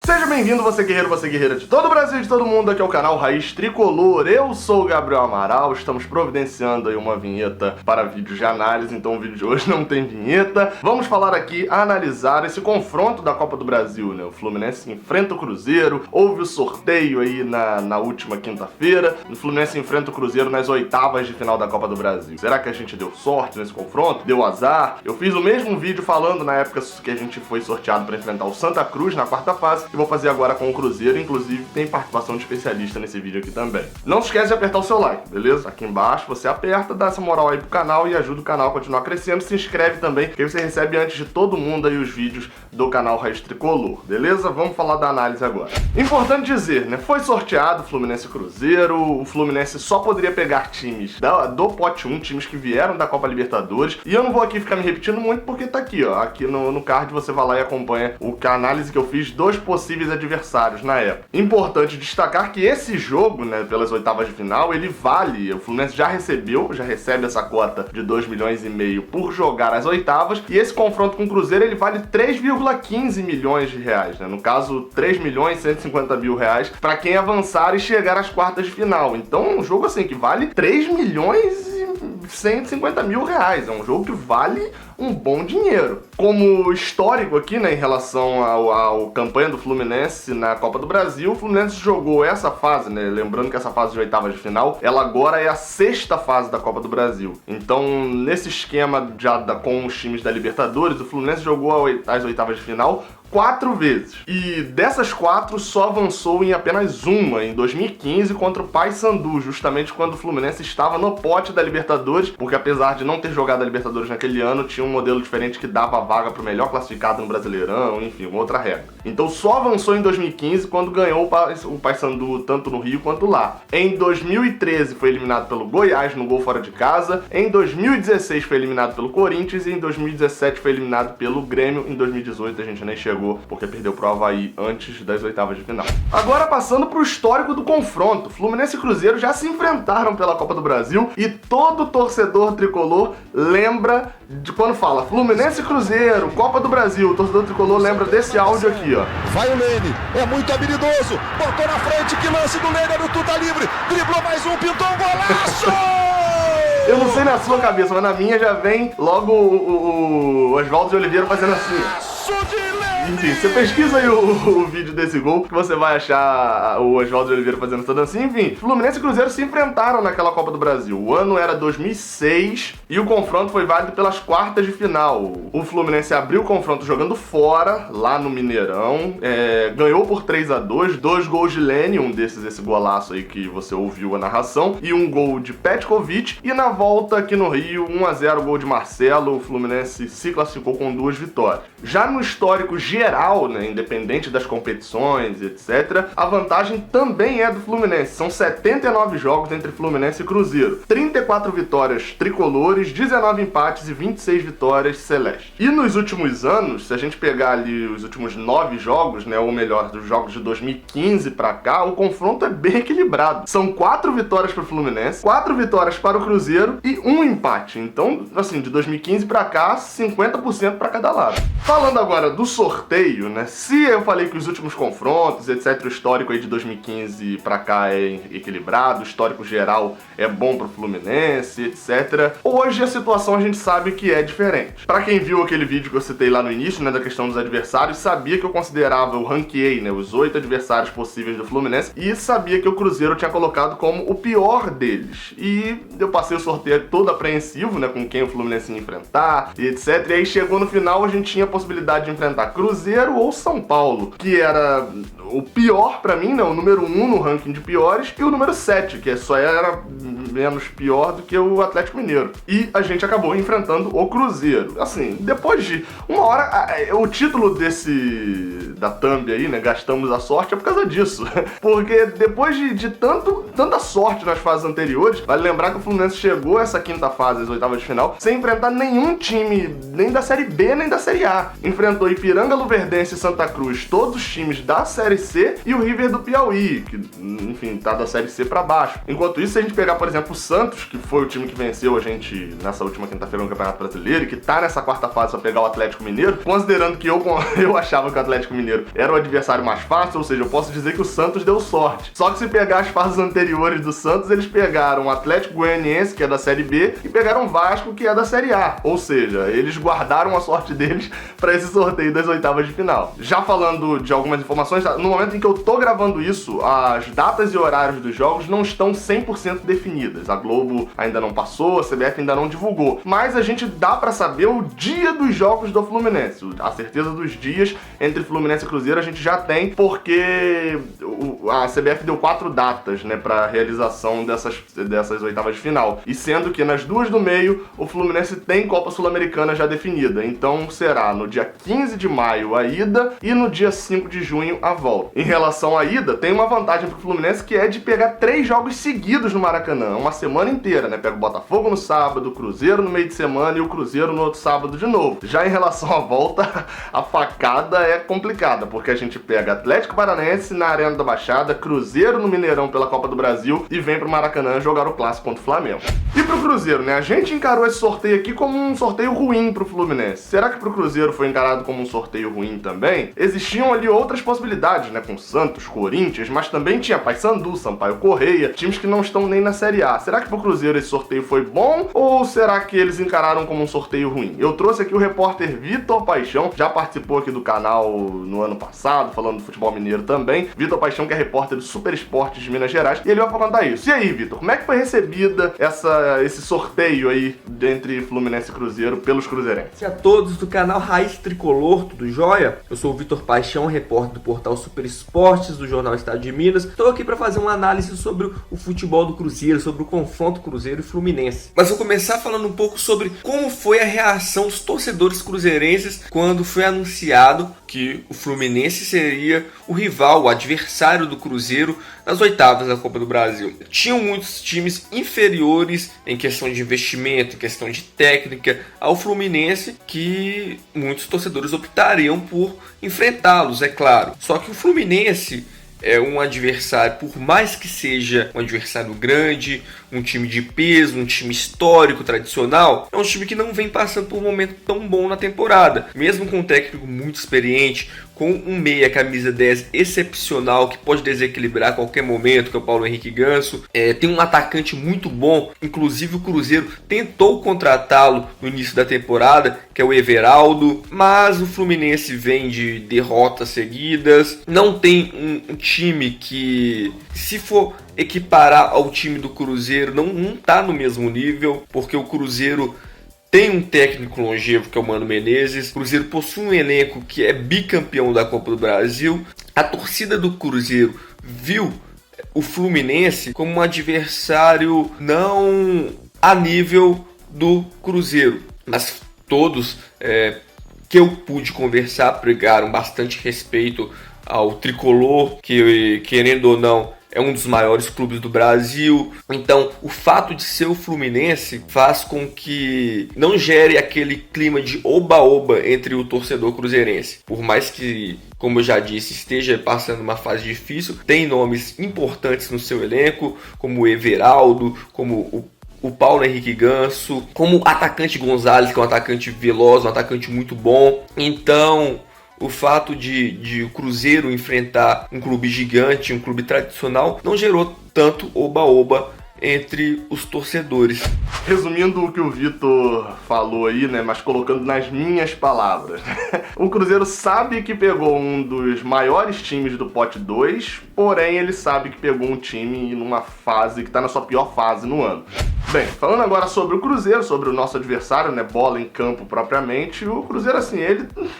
Seja bem-vindo, você guerreira de todo o Brasil e de todo mundo, aqui é o canal Raiz Tricolor. Eu sou o Gabriel Amaral, estamos providenciando aí uma vinheta para vídeos de análise, então o vídeo de hoje não tem vinheta. Vamos falar aqui, analisar esse confronto da Copa do Brasil, né? O Fluminense enfrenta o Cruzeiro, houve o sorteio aí na última quinta-feira, o Fluminense enfrenta o Cruzeiro nas oitavas de final da Copa do Brasil. Será que a gente deu sorte nesse confronto? Deu azar? Eu fiz o mesmo vídeo falando na época que a gente foi sorteado para enfrentar o Santa Cruz na quarta fase, e vou fazer agora com o Cruzeiro, inclusive tem participação de especialista nesse vídeo aqui também. Não se esquece de apertar o seu like, beleza? Aqui embaixo você aperta, dá essa moral aí pro canal e ajuda o canal a continuar crescendo. Se inscreve também, que aí você recebe antes de todo mundo aí os vídeos do canal Raiz Tricolor, beleza? Vamos falar da análise agora. Importante dizer, né? Foi sorteado Fluminense e Cruzeiro, o Fluminense só poderia pegar times do pote 1, times que vieram da Copa Libertadores, e eu não vou aqui ficar me repetindo muito porque tá aqui, ó, aqui no card você vai lá e acompanha a análise que eu fiz dos possíveis adversários na época. Importante destacar que esse jogo, né, pelas oitavas de final, ele vale, o Fluminense já recebe essa cota de 2,5 milhões por jogar as oitavas, e esse confronto com o Cruzeiro, ele vale 3,15 milhões de reais, né, no caso 3.150.000 reais para quem avançar e chegar às quartas de final. Então, um jogo assim que vale 3.150.000 reais, é um jogo que vale um bom dinheiro. Como histórico aqui, né, em relação ao campanha do Fluminense na Copa do Brasil, o Fluminense jogou essa fase, né, lembrando que essa fase de oitavas de final, ela agora é a sexta fase da Copa do Brasil. Então, nesse esquema já com os times da Libertadores, o Fluminense jogou as oitavas de final 4 vezes. E dessas 4, só avançou em apenas uma, em 2015, contra o Paysandu, justamente quando o Fluminense estava no pote da Libertadores, porque apesar de não ter jogado a Libertadores naquele ano, tinha um modelo diferente que dava a vaga para o melhor classificado no Brasileirão, enfim, uma outra regra. Então só avançou em 2015, quando ganhou o Paysandu tanto no Rio quanto lá. Em 2013 foi eliminado pelo Goiás no gol fora de casa, em 2016 foi eliminado pelo Corinthians e em 2017 foi eliminado pelo Grêmio. Em 2018 a gente nem chegou porque perdeu pro Avaí antes das oitavas de final. Agora passando pro histórico do confronto, Fluminense e Cruzeiro já se enfrentaram pela Copa do Brasil e todo torcedor tricolor lembra de quando fala Fluminense e Cruzeiro, Copa do Brasil, o torcedor tricolor lembra desse áudio aqui, ó. Vai o Lene, é muito habilidoso, botou na frente, que lance do Lene, o Tuta livre, driblou mais um, pintou um golaço! Eu não sei na sua cabeça, mas na minha já vem logo o Oswaldo de Oliveira fazendo assim. Enfim, você pesquisa aí o vídeo desse gol que você vai achar o Oswaldo de Oliveira fazendo essa dancinha. Enfim, Fluminense e Cruzeiro se enfrentaram naquela Copa do Brasil. O ano era 2006 e o confronto foi válido pelas quartas de final. O Fluminense abriu o confronto jogando fora, lá no Mineirão, ganhou por 3-2, 2 gols de Lene, um desses, esse golaço aí que você ouviu a narração, e um gol de Petkovic, e na volta aqui no Rio, 1-0 gol de Marcelo. O Fluminense se classificou com 2 vitórias. Já no histórico geral, né, independente das competições, etc., a vantagem também é do Fluminense. São 79 jogos entre Fluminense e Cruzeiro. 34 vitórias tricolores, 19 empates e 26 vitórias celestes. E nos últimos anos, se a gente pegar ali os últimos 9 jogos, né, ou melhor, dos jogos de 2015 pra cá, o confronto é bem equilibrado. São 4 vitórias para o Fluminense, 4 vitórias para o Cruzeiro e 1 empate. Então, assim, de 2015 pra cá, 50% para cada lado. Falando agora do sorteio, né? Se eu falei que os últimos confrontos, etc., o histórico aí de 2015 pra cá é equilibrado, o histórico geral é bom pro Fluminense, etc., hoje a situação a gente sabe que é diferente. Pra quem viu aquele vídeo que eu citei lá no início, né, da questão dos adversários, sabia que eu considerava, eu ranqueei, né, os 8 adversários possíveis do Fluminense, e sabia que o Cruzeiro eu tinha colocado como o pior deles. E eu passei o sorteio todo apreensivo, né, com quem o Fluminense ia enfrentar, e etc., e aí chegou no final, a gente tinha a possibilidade de enfrentar Cruzeiro ou São Paulo, que era o pior pra mim, né, o número 1 no ranking de piores, e o número 7, que só era menos pior do que o Atlético Mineiro. E a gente acabou enfrentando o Cruzeiro. Assim, depois de uma hora, o título da thumb aí, né, gastamos a sorte, é por causa disso. Porque depois de tanta sorte nas fases anteriores, vale lembrar que o Fluminense chegou a essa quinta fase, as oitavas de final, sem enfrentar nenhum time, nem da Série B, nem da Série A. Enfrentou Ipiranga, Luverdense e Santa Cruz, todos os times da Série C, e o River do Piauí, que, enfim, tá da Série C pra baixo. Enquanto isso, se a gente pegar, por exemplo, exemplo, o Santos, que foi o time que venceu a gente nessa última quinta-feira no Campeonato Brasileiro e que tá nessa quarta fase pra pegar o Atlético Mineiro, considerando que eu achava que o Atlético Mineiro era o adversário mais fácil, ou seja, eu posso dizer que o Santos deu sorte. Só que se pegar as fases anteriores do Santos, eles pegaram o Atlético Goianiense, que é da Série B, e pegaram o Vasco, que é da Série A. Ou seja, eles guardaram a sorte deles pra esse sorteio das oitavas de final. Já falando de algumas informações, no momento em que eu tô gravando isso, as datas e horários dos jogos não estão 100% definidas. A Globo ainda não passou, a CBF ainda não divulgou. Mas a gente dá pra saber o dia dos jogos do Fluminense. A certeza dos dias entre Fluminense e Cruzeiro a gente já tem, porque a CBF deu 4 datas, né, pra realização dessas oitavas de final. E sendo que nas duas do meio, o Fluminense tem Copa Sul-Americana já definida. Então será no dia 15 de maio a ida e no dia 5 de junho a volta. Em relação à ida, tem uma vantagem pro Fluminense, que é de pegar 3 jogos seguidos no Maracanã, uma semana inteira, né? Pega o Botafogo no sábado, o Cruzeiro no meio de semana e o Cruzeiro no outro sábado de novo. Já em relação à volta, a facada é complicada, porque a gente pega Atlético Paranaense na Arena da Baixada, Cruzeiro no Mineirão pela Copa do Brasil e vem pro Maracanã jogar o clássico contra o Flamengo. E pro Cruzeiro, né? A gente encarou esse sorteio aqui como um sorteio ruim pro Fluminense. Será que pro Cruzeiro foi encarado como um sorteio ruim também? Existiam ali outras possibilidades, né? Com Santos, Corinthians, mas também tinha Paysandu, Sampaio Correia, times que não estão nem na Série A. Será que pro Cruzeiro esse sorteio foi bom ou será que eles encararam como um sorteio ruim? Eu trouxe aqui o repórter Vitor Paixão, já participou aqui do canal no ano passado, falando do futebol mineiro também. Vitor Paixão, que é repórter do Super Esportes de Minas Gerais, e ele vai contar isso. E aí, Vitor, como é que foi recebida esse sorteio aí entre Fluminense e Cruzeiro pelos cruzeirenses? E a todos do canal Raiz Tricolor, tudo jóia? Eu sou o Vitor Paixão, repórter do portal Super Esportes do Jornal Estado de Minas. Estou aqui para fazer uma análise sobre o futebol do Cruzeiro, sobre o confronto Cruzeiro e Fluminense. Mas vou começar falando um pouco sobre como foi a reação dos torcedores cruzeirenses quando foi anunciado que o Fluminense seria o rival, o adversário do Cruzeiro nas oitavas da Copa do Brasil. Tinham muitos times inferiores em questão de investimento, em questão de técnica ao Fluminense, que muitos torcedores optariam por enfrentá-los, é claro. Só que o Fluminense é um adversário, por mais que seja um adversário grande, um time de peso, um time histórico, tradicional, é um time que não vem passando por um momento tão bom na temporada. Mesmo com um técnico muito experiente, com um meia camisa 10 excepcional, que pode desequilibrar a qualquer momento, que é o Paulo Henrique Ganso, tem um atacante muito bom, inclusive o Cruzeiro tentou contratá-lo no início da temporada, que é o Everaldo, mas o Fluminense vem de derrotas seguidas, não tem um time que, se for equiparar ao time do Cruzeiro, não está no mesmo nível, porque o Cruzeiro tem um técnico longevo, que é o Mano Menezes. O Cruzeiro possui um elenco que é bicampeão da Copa do Brasil. A torcida do Cruzeiro viu o Fluminense como um adversário não a nível do Cruzeiro, mas todos que eu pude conversar pregaram bastante respeito ao tricolor, que, querendo ou não, é um dos maiores clubes do Brasil. Então, o fato de ser o Fluminense faz com que não gere aquele clima de oba-oba entre o torcedor cruzeirense. Por mais que, como eu já disse, esteja passando uma fase difícil, tem nomes importantes no seu elenco, como o Everaldo, como o Paulo Henrique Ganso, como o atacante Gonzalez, que é um atacante veloz, um atacante muito bom. Então, o fato de o Cruzeiro enfrentar um clube gigante, um clube tradicional, não gerou tanto oba-oba entre os torcedores. Resumindo o que o Vitor falou aí, né, mas colocando nas minhas palavras, o Cruzeiro sabe que pegou um dos maiores times do pote 2, porém ele sabe que pegou um time numa fase que está na sua pior fase no ano. Bem, falando agora sobre o Cruzeiro, sobre o nosso adversário, né, bola em campo propriamente, o Cruzeiro, assim,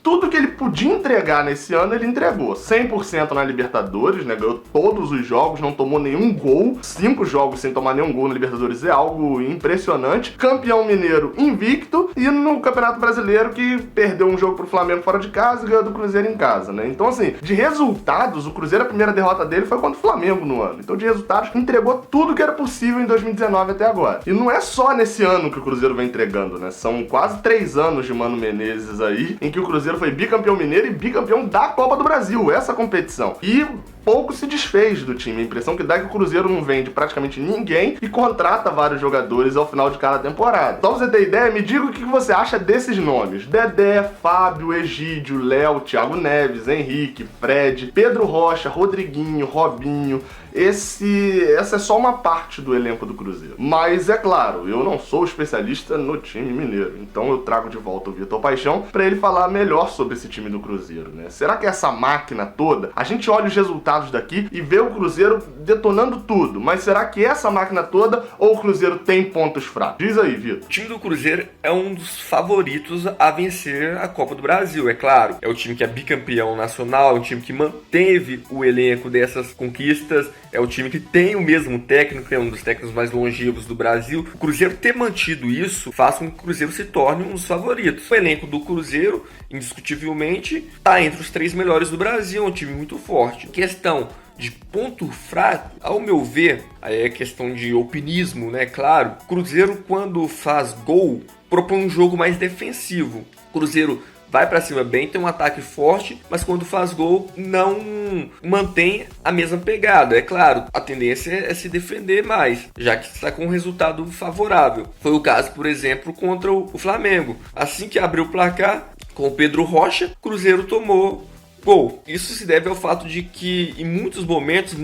tudo que ele podia entregar nesse ano, ele entregou. 100% na Libertadores, né, ganhou todos os jogos, não tomou nenhum gol, 5 jogos sem tomar nenhum gol na Libertadores é algo impressionante. Campeão mineiro invicto e no Campeonato Brasileiro que perdeu um jogo pro Flamengo fora de casa e ganhou do Cruzeiro em casa, né. Então, assim, de resultados, o Cruzeiro, a primeira derrota dele foi contra o Flamengo no ano. Então, de resultados, entregou tudo que era possível em 2019 até agora. história. E não é só nesse ano que o Cruzeiro vem entregando, né? São quase 3 anos de Mano Menezes aí, em que o Cruzeiro foi bicampeão mineiro e bicampeão da Copa do Brasil, essa competição. E pouco se desfez do time. A impressão que dá é que o Cruzeiro não vende praticamente ninguém e contrata vários jogadores ao final de cada temporada. Só pra você ter ideia, me diga o que você acha desses nomes: Dedé, Fábio, Egídio, Léo, Thiago Neves, Henrique, Fred, Pedro Rocha, Rodriguinho, Robinho. Essa é só uma parte do elenco do Cruzeiro. Mas é claro, eu não sou especialista no time mineiro, então eu trago de volta o Vitor Paixão para ele falar melhor sobre esse time do Cruzeiro, né? Será que essa máquina toda, a gente olha os resultados daqui e vê o Cruzeiro detonando tudo, mas será que essa máquina toda ou o Cruzeiro tem pontos fracos? Diz aí, Vitor. O time do Cruzeiro é um dos favoritos a vencer a Copa do Brasil, é claro. É o time que é bicampeão nacional, é um time que manteve o elenco dessas conquistas, é o time que tem o mesmo técnico, é um dos técnicos mais longevos do Brasil. O Cruzeiro ter mantido isso faz com que o Cruzeiro se torne um dos favoritos. O elenco do Cruzeiro, indiscutivelmente, está entre os 3 melhores do Brasil, é um time muito forte. Questão de ponto fraco, ao meu ver, aí é questão de opinismo, né? Claro, o Cruzeiro, quando faz gol, propõe um jogo mais defensivo. O Cruzeiro vai pra cima bem, tem um ataque forte, mas quando faz gol não mantém a mesma pegada. É claro, a tendência é se defender mais, já que está com um resultado favorável. Foi o caso, por exemplo, contra o Flamengo. Assim que abriu o placar, com o Pedro Rocha, o Cruzeiro tomou gol. Isso se deve ao fato de que em muitos momentos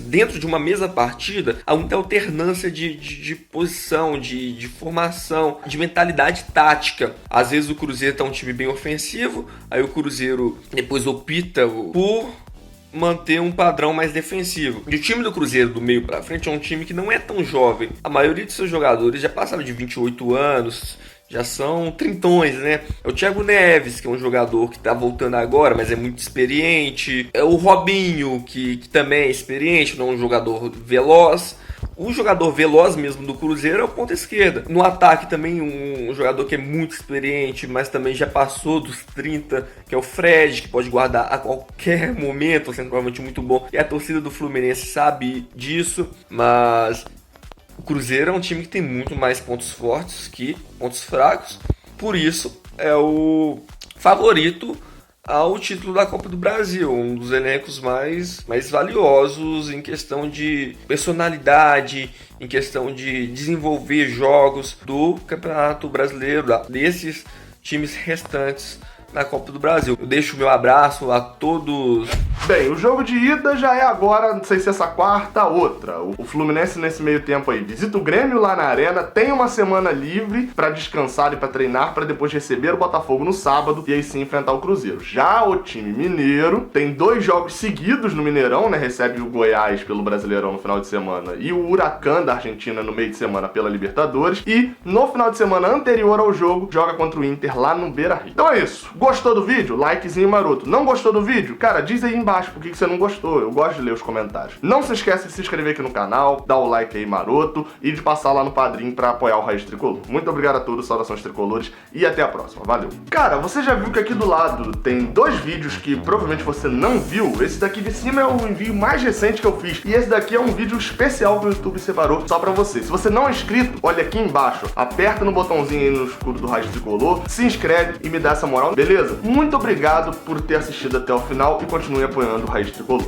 dentro de uma mesma partida, há muita alternância de posição, de formação, de mentalidade tática. Às vezes o Cruzeiro tá um time bem ofensivo, aí o Cruzeiro depois opta por manter um padrão mais defensivo. E o time do Cruzeiro do meio pra frente é um time que não é tão jovem. A maioria de seus jogadores já passaram de 28 anos, já são trintões, né? É o Thiago Neves, que é um jogador que tá voltando agora, mas é muito experiente. É o Robinho, que também é experiente, não é um jogador veloz. O jogador veloz mesmo do Cruzeiro é o ponta esquerda. No ataque também um jogador que é muito experiente, mas também já passou dos 30, que é o Fred, que pode guardar a qualquer momento, centralmente muito bom. E a torcida do Fluminense sabe disso, mas o Cruzeiro é um time que tem muito mais pontos fortes que pontos fracos. Por isso é o favorito ao título da Copa do Brasil, um dos elencos mais valiosos em questão de personalidade, em questão de desenvolver jogos do Campeonato Brasileiro, desses times restantes na Copa do Brasil. Eu deixo o meu abraço a todos. Bem, o jogo de ida já é agora, não sei se essa quarta, outra. O Fluminense nesse meio tempo aí visita o Grêmio lá na Arena, tem uma semana livre pra descansar e pra treinar, pra depois receber o Botafogo no sábado e aí sim enfrentar o Cruzeiro. Já o time mineiro tem 2 jogos seguidos no Mineirão, né? Recebe o Goiás pelo Brasileirão no final de semana e o Huracan da Argentina no meio de semana pela Libertadores, e no final de semana anterior ao jogo joga contra o Inter lá no Beira-Rio. Então é isso. Gostou do vídeo? Likezinho maroto. Não gostou do vídeo? Cara, diz aí embaixo por que você não gostou. Eu gosto de ler os comentários. Não se esquece de se inscrever aqui no canal, dar o like aí maroto e de passar lá no Padrim pra apoiar o Raiz Tricolor. Muito obrigado a todos, saudações tricolores e até a próxima. Valeu. Cara, você já viu que aqui do lado tem 2 vídeos que provavelmente você não viu? Esse daqui de cima é o envio mais recente que eu fiz e esse daqui é um vídeo especial que o YouTube separou só pra você. Se você não é inscrito, olha aqui embaixo, aperta no botãozinho aí no escudo do Raiz Tricolor, se inscreve e me dá essa moral, beleza? Muito obrigado por ter assistido até o final e continue apoiando o Raiz Tricolor.